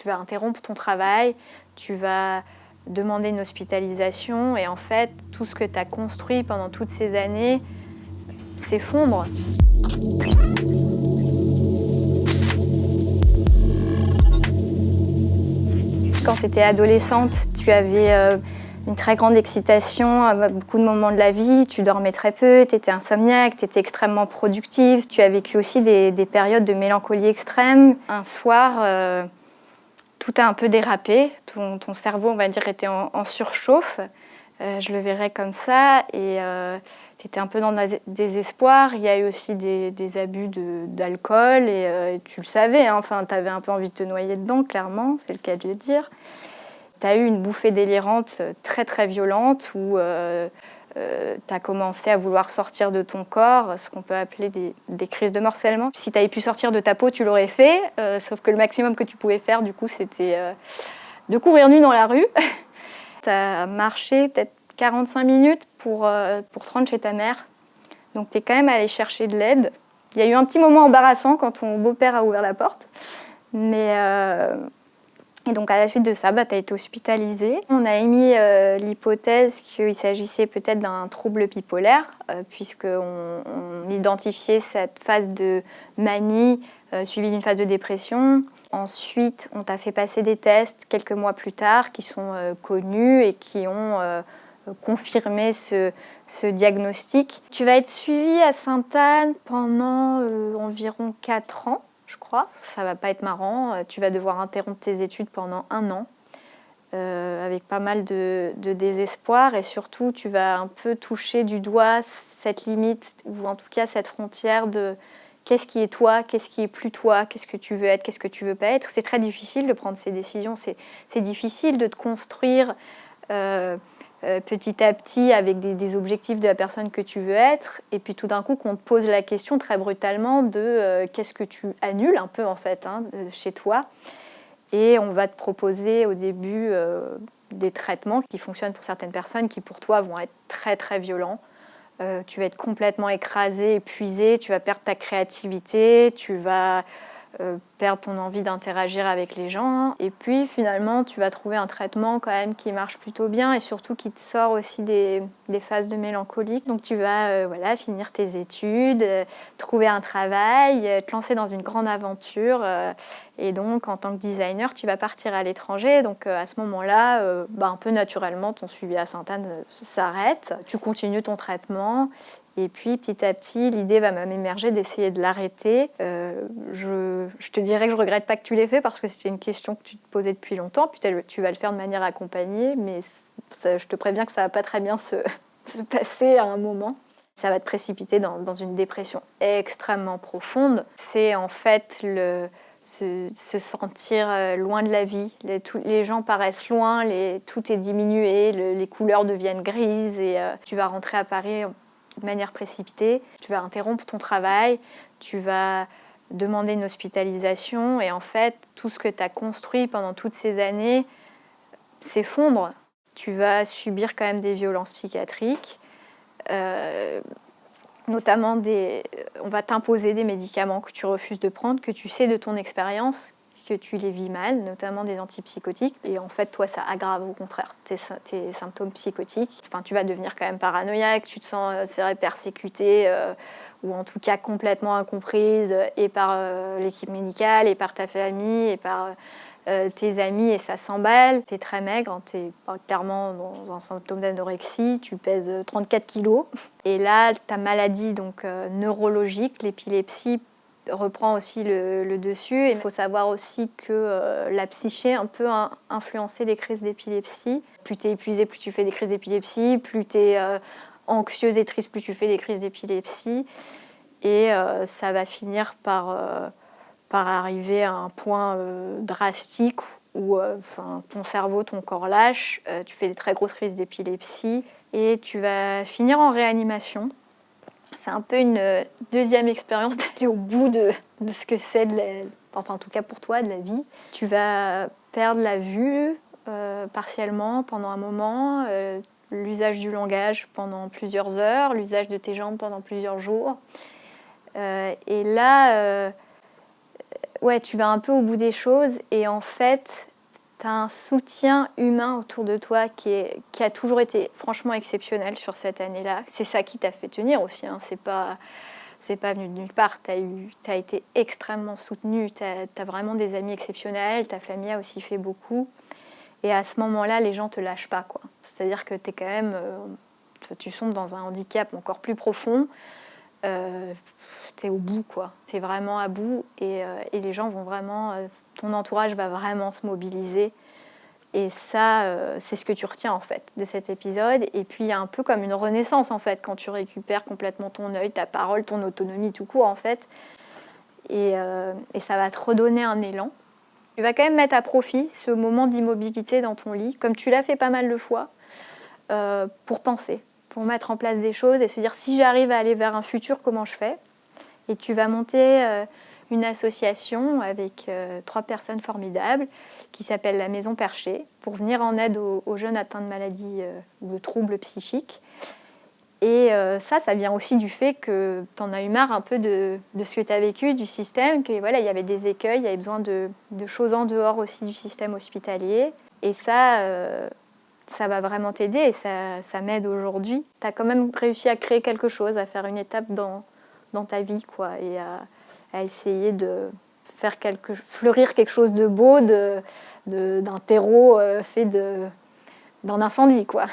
Tu vas interrompre ton travail, tu vas demander une hospitalisation et en fait, tout ce que tu as construit pendant toutes ces années s'effondre. Quand tu étais adolescente, tu avais une très grande excitation à beaucoup de moments de la vie, tu dormais très peu, tu étais insomniaque, tu étais extrêmement productive. Tu as vécu aussi des périodes de mélancolie extrême. Un soir, tout a un peu dérapé, ton cerveau, on va dire, était en surchauffe. Je le verrais comme ça et tu étais un peu dans le désespoir. Il y a eu aussi des abus d'alcool et tu le savais, hein, enfin, tu avais un peu envie de te noyer dedans, clairement, c'est le cas de le dire. Tu as eu une bouffée délirante très très violente où tu as commencé à vouloir sortir de ton corps, ce qu'on peut appeler des crises de morcellement. Si tu avais pu sortir de ta peau, tu l'aurais fait, sauf que le maximum que tu pouvais faire, du coup, c'était de courir nu dans la rue. Tu as marché peut-être 45 minutes pour te rendre chez ta mère. Donc tu es quand même allé chercher de l'aide. Il y a eu un petit moment embarrassant quand ton beau-père a ouvert la porte. Et donc à la suite de ça, tu as été hospitalisée. On a émis l'hypothèse qu'il s'agissait peut-être d'un trouble bipolaire, puisqu'on identifiait cette phase de manie suivie d'une phase de dépression. Ensuite, on t'a fait passer des tests quelques mois plus tard qui sont connus et qui ont confirmé ce diagnostic. Tu vas être suivie à Sainte-Anne pendant environ 4 ans. Je crois. Ça va pas être marrant. Tu vas devoir interrompre tes études pendant 1 an avec pas mal de désespoir et surtout tu vas un peu toucher du doigt cette limite ou en tout cas cette frontière de qu'est-ce qui est toi, qu'est-ce qui est plus toi, qu'est-ce que tu veux être, qu'est-ce que tu veux pas être. C'est très difficile de prendre ces décisions, c'est difficile de te construire petit à petit avec des objectifs de la personne que tu veux être et puis tout d'un coup qu'on te pose la question très brutalement de qu'est-ce que tu annules un peu en fait chez toi et on va te proposer au début des traitements qui fonctionnent pour certaines personnes qui pour toi vont être très très violents. Tu vas être complètement écrasé, épuisé, tu vas perdre ta créativité, tu vas perdre ton envie d'interagir avec les gens. Et puis finalement, tu vas trouver un traitement quand même qui marche plutôt bien et surtout qui te sort aussi des phases de mélancolie. Donc tu vas finir tes études, trouver un travail, te lancer dans une grande aventure. Et donc en tant que designer, tu vas partir à l'étranger. Donc à ce moment-là, un peu naturellement, ton suivi à Sainte-Anne s'arrête. Tu continues ton traitement. Et puis petit à petit, l'idée va même émerger d'essayer de l'arrêter. Je te dirais que je ne regrette pas que tu l'aies fait parce que c'était une question que tu te posais depuis longtemps. Puis tu vas le faire de manière accompagnée, mais je te préviens que ça ne va pas très bien se passer à un moment. Ça va te précipiter dans une dépression extrêmement profonde. C'est en fait se sentir loin de la vie. Les gens paraissent loin, tout est diminué, les couleurs deviennent grises et tu vas rentrer à Paris de manière précipitée. Tu vas interrompre ton travail, tu vas demander une hospitalisation et en fait, tout ce que tu as construit pendant toutes ces années s'effondre. Tu vas subir quand même des violences psychiatriques, notamment on va t'imposer des médicaments que tu refuses de prendre, que tu sais de ton expérience, que tu les vis mal, notamment des antipsychotiques. Et en fait, toi, ça aggrave au contraire tes symptômes psychotiques. Enfin, tu vas devenir quand même paranoïaque, tu te sens persécutée ou en tout cas complètement incomprise et par l'équipe médicale, et par ta famille, et par tes amis, et ça s'emballe. Tu es très maigre, tu es clairement dans un symptôme d'anorexie, tu pèses 34 kilos. Et là, ta maladie donc, neurologique, l'épilepsie, reprend aussi le dessus. Il faut savoir aussi que la psyché un peu influencer les crises d'épilepsie. Plus tu es épuisé, plus tu fais des crises d'épilepsie. Plus tu es anxieuse et triste, plus tu fais des crises d'épilepsie. Et ça va finir par arriver à un point drastique où ton cerveau, ton corps lâche. Tu fais des très grosses crises d'épilepsie et tu vas finir en réanimation. C'est un peu une deuxième expérience d'aller au bout de ce que c'est, enfin en tout cas pour toi, de la vie. Tu vas perdre la vue partiellement pendant un moment, l'usage du langage pendant plusieurs heures, l'usage de tes jambes pendant plusieurs jours. Et là, ouais, tu vas un peu au bout des choses et en fait, tu as un soutien humain autour de toi qui a toujours été franchement exceptionnel sur cette année-là. C'est ça qui t'a fait tenir aussi, hein. C'est pas venu de nulle part. T'as été extrêmement soutenue. T'as vraiment des amis exceptionnels. Ta famille a aussi fait beaucoup. Et à ce moment-là, les gens te lâchent pas, quoi. C'est-à-dire que t'es quand même, tu sombres dans un handicap encore plus profond. T'es au bout, quoi. T'es vraiment à bout et les gens vont vraiment, ton entourage va vraiment se mobiliser. Et ça, c'est ce que tu retiens en fait de cet épisode. Et puis il y a un peu comme une renaissance en fait quand tu récupères complètement ton œil, ta parole, ton autonomie tout court en fait. Et ça va te redonner un élan. Tu vas quand même mettre à profit ce moment d'immobilité dans ton lit, comme tu l'as fait pas mal de fois, pour penser, pour mettre en place des choses et se dire si j'arrive à aller vers un futur, comment je fais ? Et tu vas monter une association avec 3 personnes formidables qui s'appelle la Maison Perchée pour venir en aide aux jeunes atteints de maladies ou de troubles psychiques. Et ça vient aussi du fait que tu en as eu marre un peu de ce que tu as vécu, du système, que voilà, il y avait des écueils, il y avait besoin de choses en dehors aussi du système hospitalier. Et ça va vraiment t'aider et ça m'aide aujourd'hui. Tu as quand même réussi à créer quelque chose, à faire une étape dans ta vie, quoi, et à essayer de faire fleurir quelque chose de beau d'un terreau fait d'un incendie, quoi.